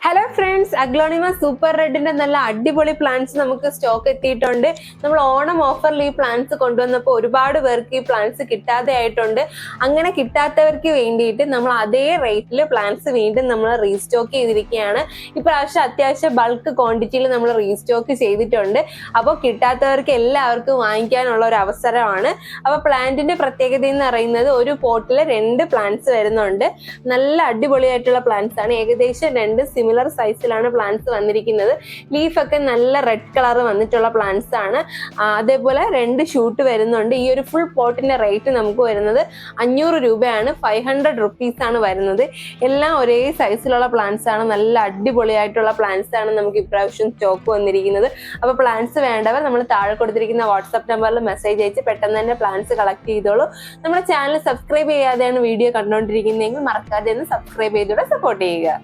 Hello friends, aglaonema super റെഡിന്റെ നല്ല അടിപൊളി plants നമുക്ക് സ്റ്റോക്ക് എത്തിയിട്ടുണ്ട്. നമ്മൾ ഓണം ഓഫറിൽ ഈ പ്ലാന്റ്സ് കൊണ്ടുവന്നപ്പോൾ ഒരുപാട് പേർക്ക് ഈ പ്ലാന്റ്സ് കിട്ടാതെ ആയിട്ടുണ്ട്. അങ്ങനെ കിട്ടാത്തവർക്ക് വേണ്ടിയിട്ട് നമ്മൾ അതേ റേറ്റിൽ പ്ലാന്റ്സ് വീണ്ടും നമ്മൾ റീസ്റ്റോക്ക് ചെയ്തിരിക്കുകയാണ്. ഇപ്രാവശ്യം അത്യാവശ്യം ബൾക്ക് ക്വാണ്ടിറ്റിയിൽ നമ്മൾ റീസ്റ്റോക്ക് ചെയ്തിട്ടുണ്ട്. അപ്പോൾ കിട്ടാത്തവർക്ക് എല്ലാവർക്കും വാങ്ങിക്കാനുള്ള ഒരു അവസരമാണ്. അപ്പോൾ പ്ലാന്റിന്റെ പ്രത്യേകത എന്ന് പറയുന്നത് ഒരു പോട്ടിൽ 2 പ്ലാന്റ്സ് വരുന്നുണ്ട്. നല്ല അടിപൊളിയായിട്ടുള്ള പ്ലാന്റ്സ് ആണ്. ഏകദേശം 2 സിമിലർ സൈസിലാണ് പ്ലാന്റ്സ് വന്നിരിക്കുന്നത്. ലീഫൊക്കെ നല്ല റെഡ് കളർ വന്നിട്ടുള്ള പ്ലാന്റ്സ് ആണ്. അതേപോലെ 2 ഷൂട്ട് വരുന്നുണ്ട്. ഈ ഒരു ഫുൾ പോട്ടിന്റെ റേറ്റ് നമുക്ക് വരുന്നത് 500 രൂപയാണ്. 500 റുപ്പീസ് ആണ് വരുന്നത്. എല്ലാം ഒരേ സൈസിലുള്ള പ്ലാന്റ്സ് ആണ്. നല്ല അടിപൊളിയായിട്ടുള്ള പ്ലാന്റ്സ് ആണ് നമുക്ക് ഇപ്രാവശ്യം സ്റ്റോക്ക് വന്നിരിക്കുന്നത്. അപ്പൊ പ്ലാന്റ്സ് വേണ്ടവർ നമ്മൾ താഴെ കൊടുത്തിരിക്കുന്ന വാട്സ്ആപ്പ് നമ്പറിൽ മെസ്സേജ് അയച്ച് പെട്ടെന്ന് തന്നെ പ്ലാന്റ്സ് കളക്ട് ചെയ്തോളൂ. നമ്മുടെ ചാനൽ സബ്സ്ക്രൈബ് ചെയ്യാതെയാണ് വീഡിയോ കണ്ടുകൊണ്ടിരിക്കുന്നതെങ്കിൽ മറക്കാതെ ഒന്ന് സബ്സ്ക്രൈബ് ചെയ്തോടെ സപ്പോർട്ട് ചെയ്യുക.